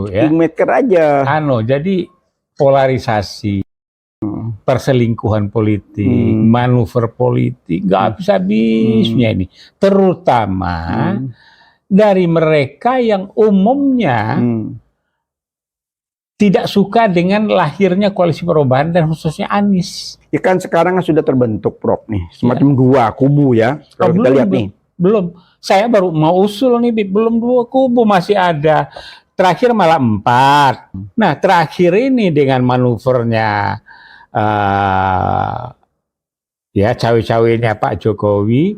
itu ya. Kingmaker aja. Jadi polarisasi, perselingkuhan politik, manuver politik, nggak habis-habisnya ini. Terutama dari mereka yang umumnya tidak suka dengan lahirnya koalisi perubahan dan khususnya Anies. Ya kan sekarang sudah terbentuk, Prof, nih. Semacam dua kubu ya. Kalau kita lihat nih. Belum. Saya baru mau usul nih, belum dua kubu, masih ada. Terakhir malah 4. Nah, terakhir ini dengan manuvernya ya cawe-cawenya Pak Jokowi.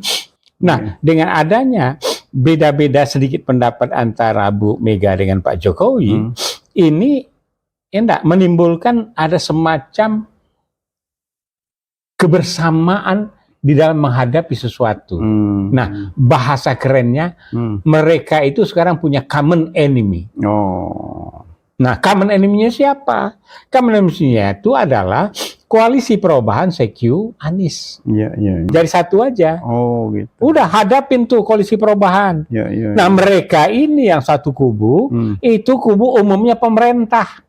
Nah, dengan adanya beda-beda sedikit pendapat antara Bu Mega dengan Pak Jokowi, ini menimbulkan ada semacam kebersamaan di dalam menghadapi sesuatu. Nah, bahasa kerennya, mereka itu sekarang punya common enemy. Nah, common enemy-nya siapa? Common enemy-nya itu adalah koalisi perubahan CQ Anies. Jadi satu aja. Gitu. Udah hadapin tuh koalisi perubahan. Nah, mereka ini yang satu kubu, itu kubu umumnya pemerintah.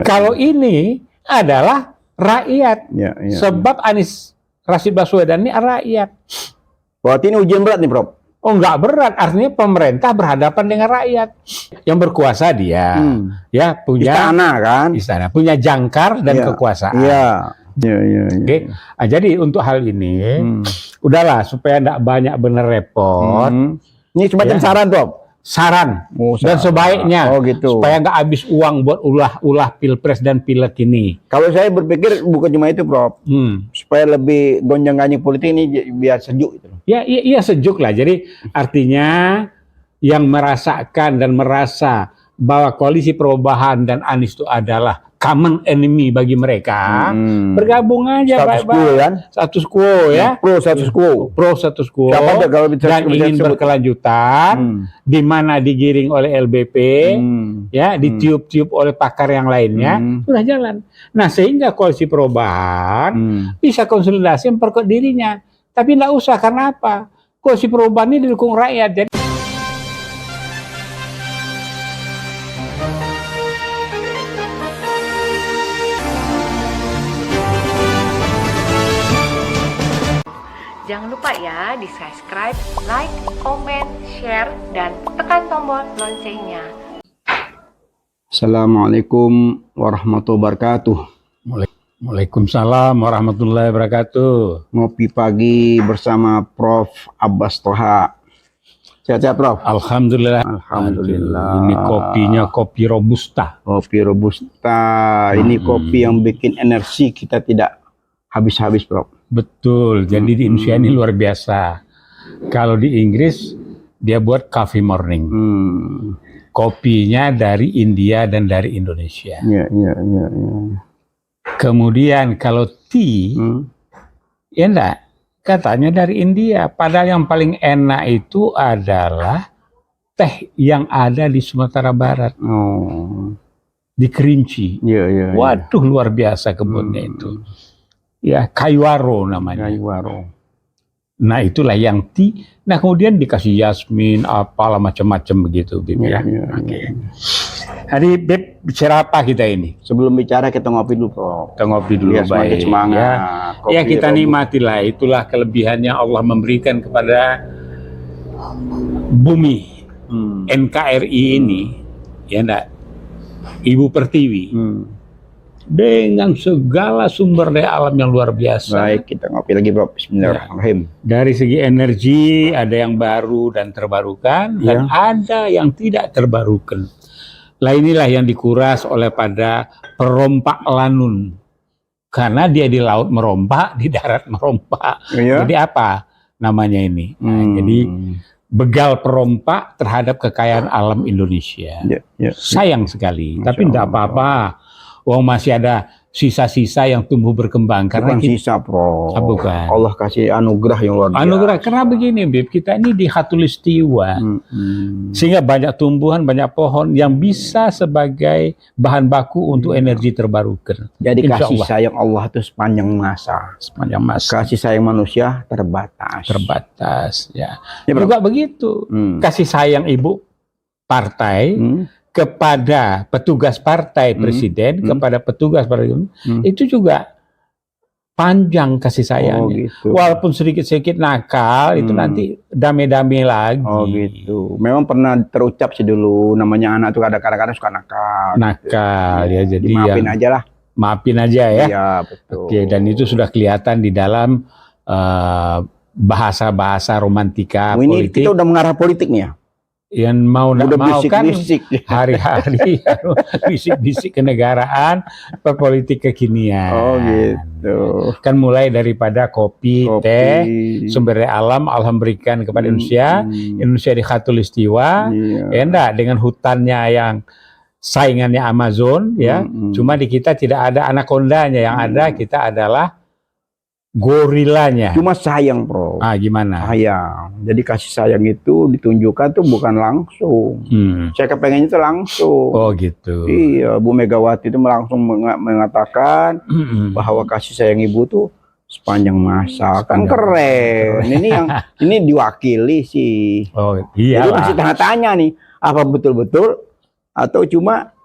Kalau ini adalah rakyat. Sebab Anies Rashid Baswedan ini rakyat. Berarti ini ujian berat nih, Prof? Oh, nggak berat. Artinya pemerintah berhadapan dengan rakyat. Yang berkuasa dia. Ya, punya istana kan? Istana. Punya jangkar dan kekuasaan. Oke. Nah, jadi untuk hal ini, udahlah supaya nggak banyak bener repot. Ini semacam saran, Prof? Saran. Dan sebaiknya gitu. Supaya nggak habis uang buat ulah pilpres dan pileg ini. Kalau saya berpikir bukan cuma itu, Prof. Supaya lebih gonjang-ganjing politik ini biar sejuk gitu. Iya sejuk lah. Jadi artinya yang merasakan dan merasa bahwa koalisi perubahan dan Anies itu adalah common enemy bagi mereka, bergabung aja baik-baik. Status quo ya. Pro status quo. Pro status quo. Kalau dan ingin berkelanjutan, di mana digiring oleh LBP, ya, ditiup-tiup oleh pakar yang lainnya, sudah jalan. Nah, sehingga koalisi perubahan bisa konsolidasi memperkuat dirinya. Tapi nggak usah, karena apa? Koalisi perubahan ini didukung rakyat. Jadi jangan lupa ya di subscribe, like, comment, share, dan tekan tombol loncengnya. Assalamualaikum warahmatullahi wabarakatuh. Waalaikumsalam warahmatullahi wabarakatuh. Ngopi pagi bersama Prof. Abbas Toha. Sehat-sehat, Prof? Alhamdulillah. Alhamdulillah. Ini kopinya kopi robusta. Kopi robusta. Ini kopi yang bikin energi kita tidak habis-habis, Prof. Betul. Jadi di Indonesia ini luar biasa. Kalau di Inggris dia buat coffee morning. Kopinya dari India dan dari Indonesia. Kemudian kalau tea, ya enggak, katanya dari India. Padahal yang paling enak itu adalah teh yang ada di Sumatera Barat. Di Kerinci. Waduh, luar biasa kebunnya itu. Ya, Kaiwaro namanya. Nah, itulah yang tea. Nah, kemudian dikasih yasmin, apalah macam-macam begitu, Bib. Jadi, Bib, bicara apa kita ini? Sebelum bicara kita ngopi dulu, Prof. Kita ngopi dulu, baik. Semangat. Ya, kita nikmatilah. Itulah kelebihannya Allah memberikan kepada bumi. NKRI ini, ya enggak, Ibu Pertiwi. Dengan segala sumber daya alam yang luar biasa. Baik, kita ngopi lagi, Prof. Bismillahirrahmanirrahim. Dari segi energi ada yang baru dan terbarukan, dan ada yang tidak terbarukan. Lah inilah yang dikuras oleh pada perompak lanun. Karena dia di laut merompak, di darat merompak. Jadi apa namanya ini? Jadi begal perompak terhadap kekayaan alam Indonesia. Sayang sekali, tapi tidak apa-apa. Wong masih ada sisa-sisa yang tumbuh berkembang. Karena bukan sisa, Prof. Bukan. Allah kasih anugerah yang luar biasa. Anugerah, karena begini, Bib, kita ini di khatulistiwa. Sehingga banyak tumbuhan, banyak pohon yang bisa sebagai bahan baku untuk energi terbarukan. Jadi kasih sayang Allah itu sepanjang masa. Sepanjang masa. Kasih sayang manusia terbatas. Terbatas, ya. Juga begitu. Kasih sayang ibu partai kepada petugas partai presiden, kepada petugas partai itu juga panjang kasih sayangnya. gitu. Walaupun sedikit-sedikit nakal, itu nanti damai-damai lagi. Oh gitu. Memang pernah terucap sih dulu, namanya anak tuh kadang-kadang suka nakal. Nakal ya, jadi maafin aja lah. Maafin aja ya. Iya betul. Oke, dan itu sudah kelihatan di dalam bahasa-bahasa romantika Ini politik. kita udah mengarah politik nih ya. Yang mau nggak mau kan hari-hari bisik-bisik kenegaraan, perpolitik kekinian. Oh gitu. Kan mulai daripada kopi, teh, sumber daya alam, Allah berikan kepada Indonesia. Indonesia di khatulistiwa, enggak dengan hutannya yang saingannya Amazon, ya. Cuma di kita tidak ada anakondanya, yang ada kita adalah gorilanya. Cuma sayang, Bro. Gimana? Sayang. Jadi kasih sayang itu ditunjukkan tuh bukan langsung. Saya kepengennya itu langsung. Oh gitu. Iya, Bu Megawati itu langsung mengatakan bahwa kasih sayang ibu tuh sepanjang masa. Kan keren. Ini yang ini diwakili sih. Oh iya. Jadi masih tanda tanya nih, apa betul-betul atau cuma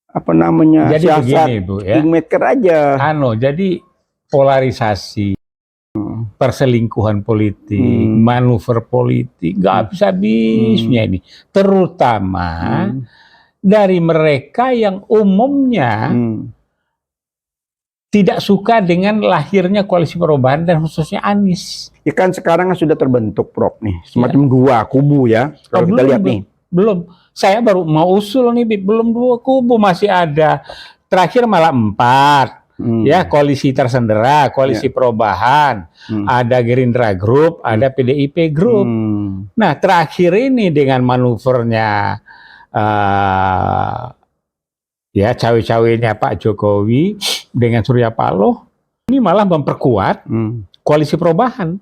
apa namanya jadi siasat begini, Bu, ya. kingmaker aja. Jadi polarisasi, perselingkuhan politik, manuver politik, nggak habis-habisnya ini. Terutama dari mereka yang umumnya tidak suka dengan lahirnya koalisi perubahan dan khususnya Anies. Ya kan sekarang sudah terbentuk, Prof, nih semacam dua kubu ya. Kalau kita lihat nih. Belum. Saya baru mau usul nih, belum 2 kubu, masih ada. Terakhir malah 4. Ya, koalisi tersendera, koalisi perubahan, ada Gerindra Group, ada PDIP Group. Nah, terakhir ini dengan manuvernya ya cawe-cawenya Pak Jokowi dengan Surya Paloh, ini malah memperkuat koalisi perubahan.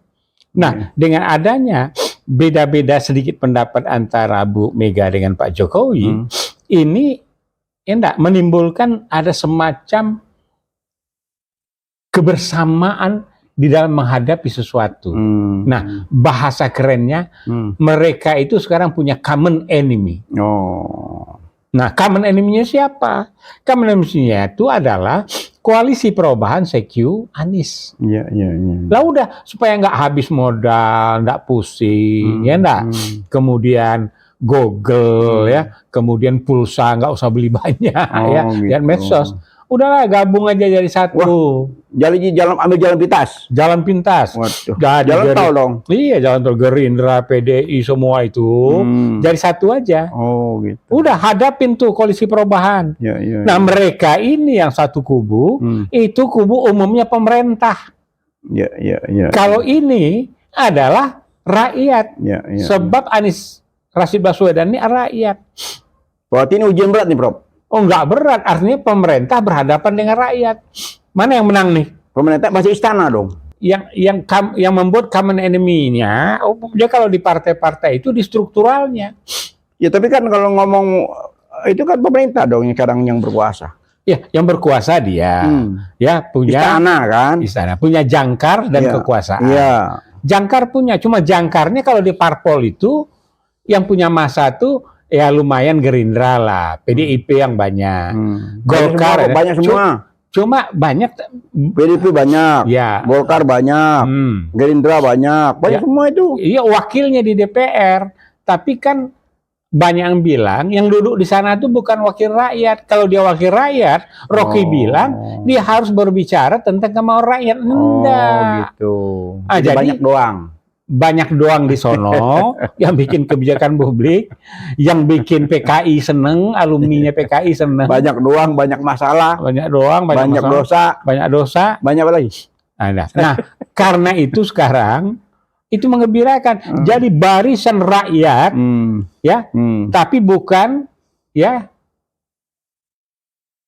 Nah, dengan adanya beda-beda sedikit pendapat antara Bu Mega dengan Pak Jokowi, ini menimbulkan ada semacam kebersamaan di dalam menghadapi sesuatu. Nah, bahasa kerennya, mereka itu sekarang punya common enemy. Nah, common enemy-nya siapa? Common enemy-nya itu adalah koalisi perubahan CQ Anies. Lah udah, supaya nggak habis modal, nggak pusing, ya enggak? Kemudian Google, ya, kemudian pulsa nggak usah beli banyak, ya, dan medsos. Udahlah, gabung aja jadi satu. Wah, ambil jalan pintas. Jalan pintas. Jalan tol dong. Iya, jalan tol, Gerindra, PDI, semua itu. Jadi satu aja. Oh gitu. Udah, hadapin tuh koalisi perubahan. Nah, mereka ini yang satu kubu, itu kubu umumnya pemerintah. Kalau ini adalah rakyat. Sebab Anies Rashid Baswedan ini rakyat. Berarti ini ujian berat nih, Prof. Oh, nggak berat, artinya pemerintah berhadapan dengan rakyat. Mana yang menang nih? Pemerintah masih istana dong. Yang membuat common enemy-nya, dia kalau di partai-partai itu di strukturalnya. Ya tapi kan kalau ngomong itu kan pemerintah dong yang sekarang yang berkuasa. Ya, yang berkuasa dia. Ya, punya istana kan? Istana, punya jangkar dan kekuasaan. Iya. Jangkar punya, cuma jangkarnya kalau di parpol itu yang punya masa tuh ya lumayan Gerindra lah, PDIP yang banyak, Golkar banyak semua. Cuma banyak, PDIP banyak, ya. Golkar banyak, Gerindra banyak semua itu. Iya, wakilnya di DPR, tapi kan banyak yang bilang yang duduk di sana itu bukan wakil rakyat. Kalau dia wakil rakyat, Rocky bilang dia harus berbicara tentang kemauan rakyat. Enggak. Gitu. Jadi banyak doang. Banyak doang di sono yang bikin kebijakan publik, yang bikin PKI seneng, alumninya PKI seneng. Banyak doang, banyak masalah. Banyak doang, banyak dosa. Banyak dosa. Banyak apa lagi? Nah, karena itu sekarang itu mengembirakan. Jadi barisan rakyat, tapi bukan ya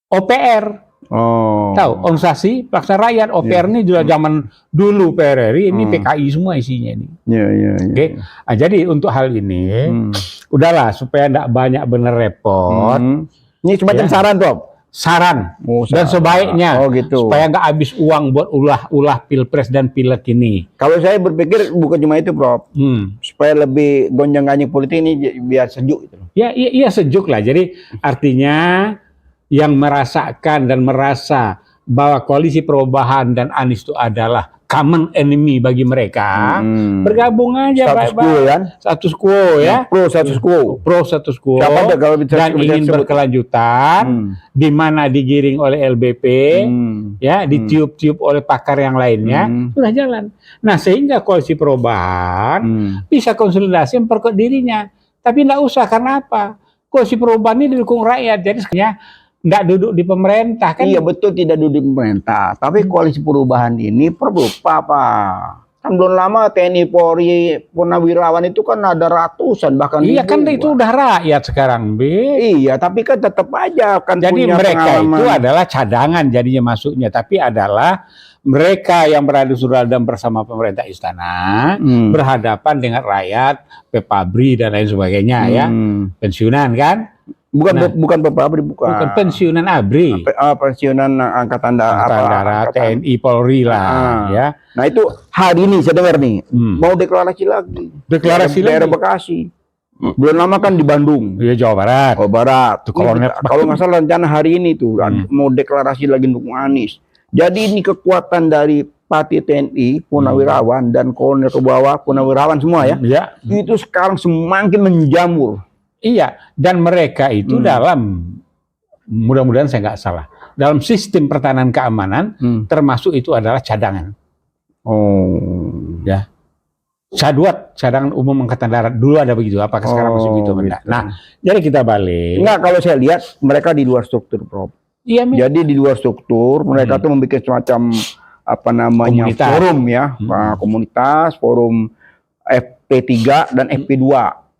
OPR. Tahu, organisasi pelaksana rakyat. OPR ini juga zaman dulu PRRI, ini PKI semua isinya ini. Oke. Jadi untuk hal ini, udahlah supaya enggak banyak bener repot. Ini semacam saran, Prof. Saran. Dan sebaiknya supaya nggak habis uang buat ulah pilpres dan pileg ini. Kalau saya berpikir bukan cuma itu, Prof. supaya lebih gonjang-ganjing politik ini biar sejuk gitu. Ya, iya sejuk lah. Jadi artinya yang merasakan dan merasa bahwa koalisi perubahan dan Anies itu adalah common enemy bagi mereka, bergabung aja status quo kan? Status quo ya. Pro status quo. Pro status quo. Siapa kalau dan ingin berkelanjutan, di mana digiring oleh LBP, ya, ditiup-tiup oleh pakar yang lainnya, sudah jalan. Nah, sehingga koalisi perubahan bisa konsolidasi memperkuat dirinya. Tapi tidak usah, karena apa? Koalisi perubahan ini didukung rakyat, jadi sebenarnya nggak duduk di pemerintah kan? Iya betul, tidak duduk di pemerintah. Tapi koalisi perubahan ini perlu apa? Kan belum lama TNI, Polri, Purnawirawan itu kan ada ratusan bahkan. Iya kan itu udah rakyat sekarang, Iya, tapi kan tetap aja kan. Jadi punya mereka pengalaman. itu adalah cadangan jadinya masuknya, tapi adalah mereka yang berada dan bersama pemerintah istana berhadapan dengan rakyat, pepabri dan lain sebagainya ya, pensiunan kan? Bukan pepabri, bukan pensiunan ABRI, pensiunan angkatan darat, TNI, Polri lah ya. Nah itu hari ini saya dengar nih mau deklarasi lagi. Deklarasi daerah lagi. Bekasi. Belum lama kan di Bandung. Iya, Jawa Barat. Jawa Barat. Tuh, kalau nggak salah rencana hari ini tuh mau deklarasi lagi dukung Anies. Jadi ini kekuatan dari Pati TNI, Purnawirawan dan Kolonel ke bawah, Purnawirawan semua ya. Itu sekarang semakin menjamur. Iya, dan mereka itu dalam, mudah-mudahan saya nggak salah, dalam sistem pertahanan keamanan, termasuk itu adalah cadangan. Ya, Caduat, cadangan umum angkatan darat dulu ada begitu. Apakah sekarang masih begitu? Gitu. Nah, jadi kita balik. Enggak, kalau saya lihat mereka di luar struktur, Prof. Iya, jadi di luar struktur mereka tuh membuat semacam apa namanya komunitas. Forum ya, komunitas, forum FP3 dan FP2.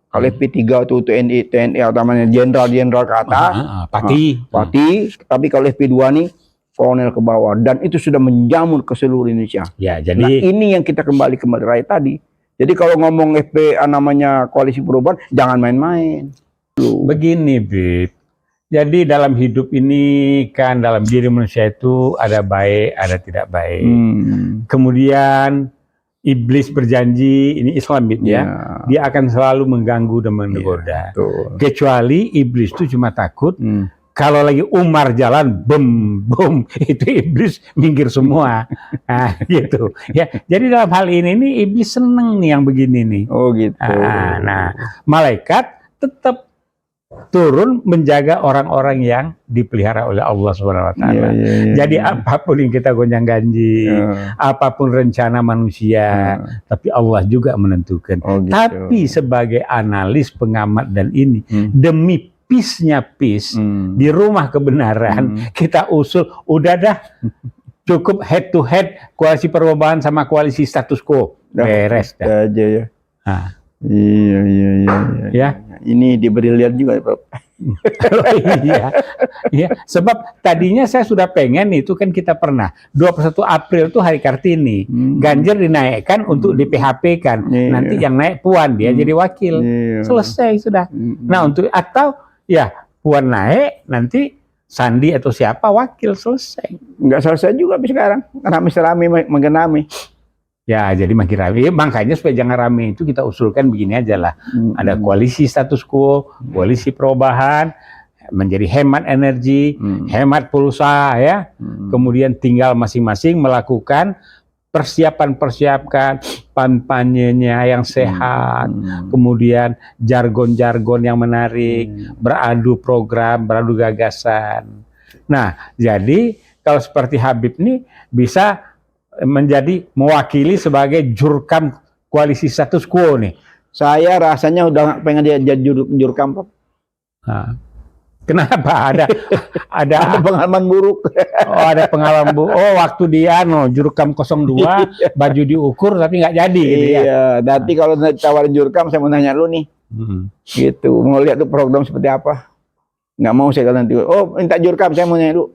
Kalau FP3 itu TNI atau namanya jenderal ke atas, Pati. Tapi kalau FP2 nih kolonel ke bawah, dan itu sudah menjamur ke seluruh Indonesia. Ya, jadi nah, ini yang kita kembali rakyat tadi. Jadi kalau ngomong FP namanya koalisi perubahan, jangan main-main. Begini, Bib. Jadi dalam hidup ini kan dalam diri manusia itu ada baik, ada tidak baik. Kemudian iblis berjanji, ini Islam ya, dia akan selalu mengganggu dan menggoda. Kecuali iblis itu cuma takut kalau lagi Umar jalan, bom, itu iblis minggir semua. Nah, gitu. Ya, jadi dalam hal ini iblis seneng nih yang begini nih. Oh gitu. Nah, malaikat tetap turun menjaga orang-orang yang dipelihara oleh Allah Subhanahu wa taala. Jadi apapun yang kita gonjang-ganjing, apapun rencana manusia, tapi Allah juga menentukan. Tapi sebagai analis, pengamat dan ini demi peace-nya di rumah kebenaran, kita usul udah dah cukup head to head koalisi perubahan sama koalisi status quo. Beres dah. Aja ya. Nah. Iya. Ya. Ini diberi lihat juga, Pak. Iya. Sebab tadinya saya sudah pengen itu kan kita pernah 21 April itu hari Kartini. Ganjar dinaikkan untuk di PHP kan. Nanti yang naik Puan, dia jadi wakil. Selesai sudah. Nah, untuk atau ya Puan naik nanti Sandi atau siapa wakil, selesai. Enggak selesai juga tapi sekarang. Rame-rame makin rame. Ya, jadi makin rame. Makanya supaya jangan rame itu kita usulkan begini aja lah. Ada koalisi status quo, koalisi perubahan, menjadi hemat energi, hemat pulsa ya. Kemudian tinggal masing-masing melakukan persiapan kampanyenya yang sehat, kemudian jargon-jargon yang menarik, beradu program, beradu gagasan. Nah, jadi kalau seperti Habib ini bisa menjadi mewakili sebagai jurkam koalisi status quo nih. Saya rasanya udah pengen dia jadi jurkam. Kenapa? Ada pengalaman buruk. Ada pengalaman buruk. Waktu dia jurkam 02 baju diukur tapi nggak jadi. Iya, gitu ya. nanti kalau tawarin jurkam saya mau nanya lu nih. Gitu, mau lihat tuh program seperti apa. Nggak mau saya kalau nanti. Minta jurkam, saya mau nanya lu.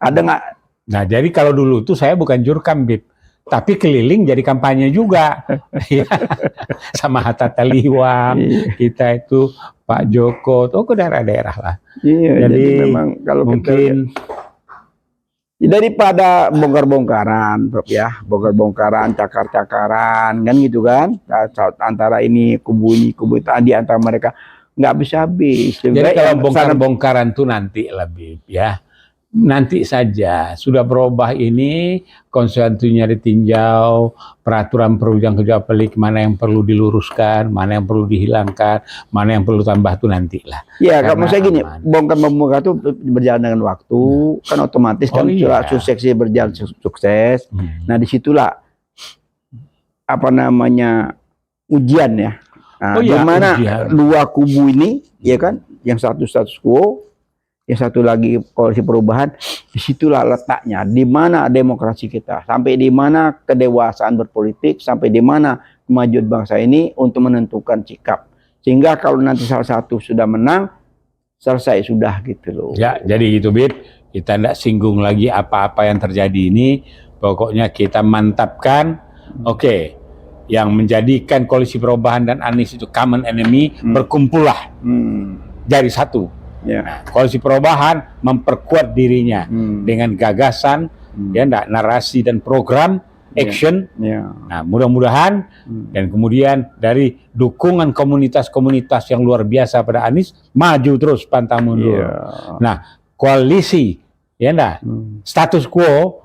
Ada nggak? Nah, jadi kalau dulu tuh saya bukan jurkam, Bib, tapi keliling jadi kampanye juga. Sama Hatta Taliwang, kita itu Pak Joko, ke daerah-daerah lah. Iya, jadi memang kalau mungkin Daripada bongkar-bongkaran, Prof ya, bongkar-bongkaran, cakar-cakaran, kan gitu kan, antara ini kubu itu di antara mereka nggak bisa habis. Jadi kalau bongkar-bongkaran tuh nanti lebih ya, nanti saja sudah berubah ini, konstitusinya ditinjau, peraturan perundang kerja pelik mana yang perlu diluruskan, mana yang perlu dihilangkan, mana yang perlu tambah tuh nanti lah. Ya, kalau saya gini, bongkar itu berjalan dengan waktu, kan otomatis kan suksesnya berjalan sukses. Nah disitulah apa namanya ujian ya. Nah, dimana dua kubu ini, ya kan, yang satu status quo, yang satu lagi koalisi perubahan, disitulah letaknya, di mana demokrasi kita, sampai di mana kedewasaan berpolitik, sampai di mana kemajuan bangsa ini untuk menentukan sikap. Sehingga kalau nanti salah satu sudah menang, selesai sudah gitu loh. Ya, jadi gitu Bib, kita tidak singgung lagi apa-apa yang terjadi ini, pokoknya kita mantapkan, yang menjadikan koalisi perubahan dan Anies itu common enemy, berkumpullah jadi satu. Nah, koalisi perubahan memperkuat dirinya dengan gagasan, narasi dan program action. Nah, mudah-mudahan dan kemudian dari dukungan komunitas-komunitas yang luar biasa pada Anies maju terus pantang mundur. Nah, koalisi, status quo,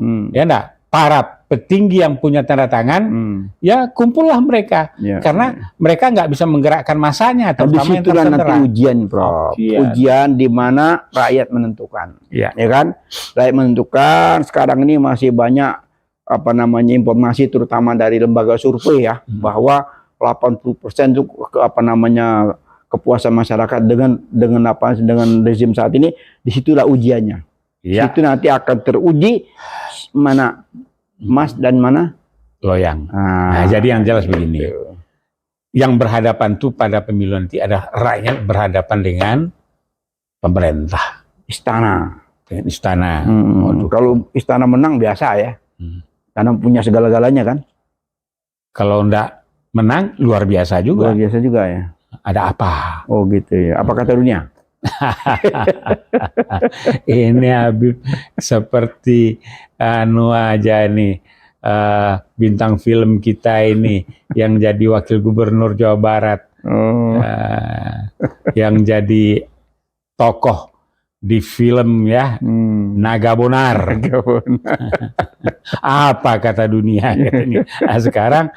para petinggi yang punya tanda tangan, ya kumpullah mereka, karena mereka nggak bisa menggerakkan masanya. Disitulah nanti ujian, Prof. Ujian di mana rakyat menentukan, ya kan? Rakyat menentukan. Sekarang ini masih banyak apa namanya informasi, terutama dari lembaga survei ya, bahwa 80% itu apa namanya kepuasan masyarakat dengan rezim saat ini. Disitulah ujiannya. Itu nanti akan teruji mana emas dan mana loyang. Nah, jadi yang jelas begini, yang berhadapan tuh pada pemilu nanti ada rakyat berhadapan dengan pemerintah, istana. Kalau istana menang biasa ya, karena punya segala-galanya kan. Kalau enggak menang luar biasa juga. Luar biasa juga ya. Ada apa? Oh gitu ya. Apa kata dunia? Ini Habib seperti aja nih, bintang film kita ini yang jadi wakil gubernur Jawa Barat, yang jadi tokoh di film ya, Naga Bonar. Apa kata dunia ini? Nah, sekarang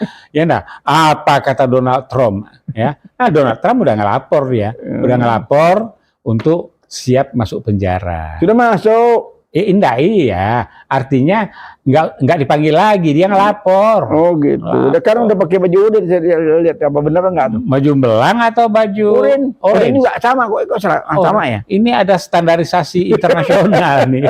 apa kata Donald Trump ya? Donald Trump udah ngelapor ya, udah ngelapor untuk siap masuk penjara. Sudah masuk. Iya, artinya nggak dipanggil lagi, dia ngelapor. Oh gitu. Udah kan udah pakai baju udah lihat apa benar enggak tuh? Baju belang atau baju orange juga sama kok sama ya? Ini ada standarisasi internasional nih.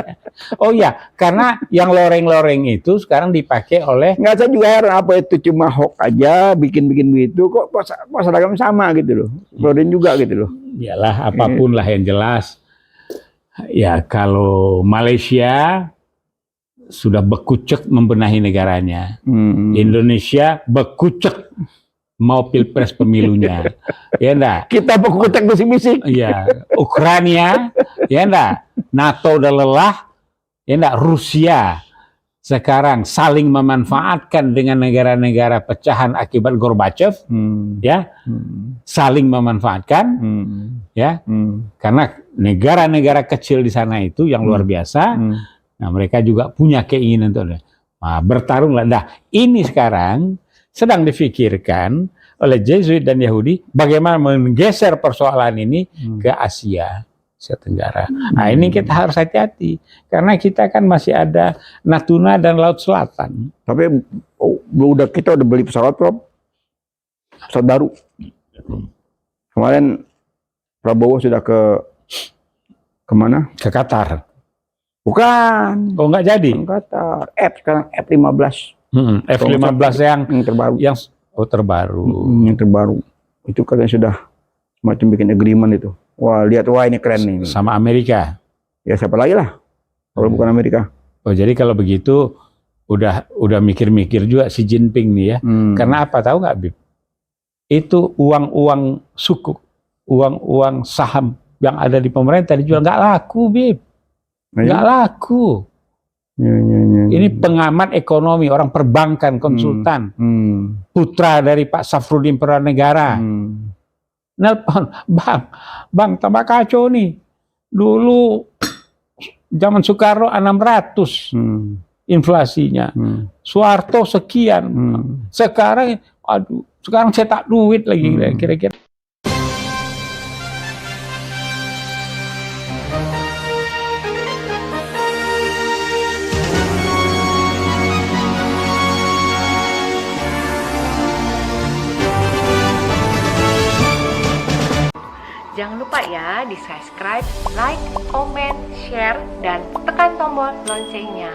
Oh iya, karena yang loreng-loreng itu sekarang dipakai oleh. Nggak, saya juga heran apa itu cuma hoax aja bikin begitu kok seragam sama gitu loh. Loreng juga gitu loh. Iyalah, apapun lah yang jelas. Ya, kalau Malaysia sudah bekucek membenahi negaranya, Indonesia bekucek mau pilpres pemilunya, ya enggak? Kita bekucek bisik-bisik. Ya, Ukraina, ya enggak? NATO udah lelah, ya enggak? Rusia sekarang saling memanfaatkan dengan negara-negara pecahan akibat Gorbachev, saling memanfaatkan, karena negara-negara kecil di sana itu yang luar biasa, nah mereka juga punya keinginan untuk bertarunglah. Nah, ini sekarang sedang difikirkan oleh Jesuit dan Yahudi bagaimana menggeser persoalan ini ke Asia Tenggara. Nah, ini kita harus hati-hati karena kita kan masih ada Natuna dan Laut Selatan. Tapi kita udah beli pesawat, Prof. Pesawat baru. Kemarin Prabowo sudah kemana? Ke Qatar. Bukan. Oh, nggak jadi? Ke Qatar. Sekarang F-15. F-15 yang terbaru. Terbaru. Yang terbaru. Itu katanya sudah macam bikin agreement itu. Wah, lihat, ini keren nih. Sama Amerika. Ya siapa lagi lah kalau bukan Amerika. Oh, jadi kalau begitu udah mikir-mikir juga si Jinping nih ya. Karena apa, tahu nggak, Bib? Itu uang sukuk, uang saham yang ada di pemerintah dijual nggak laku, Bib. Nggak laku. Ini pengamat ekonomi, orang perbankan, konsultan, putra dari Pak Safruddin Pranegara. Nelpon, bang, tambah kacau nih. Dulu zaman Soekarno 600 inflasinya, Soeharto sekian, sekarang, aduh, sekarang cetak duit lagi kira-kira. Jangan lupa ya di subscribe, like, comment, share, dan tekan tombol loncengnya.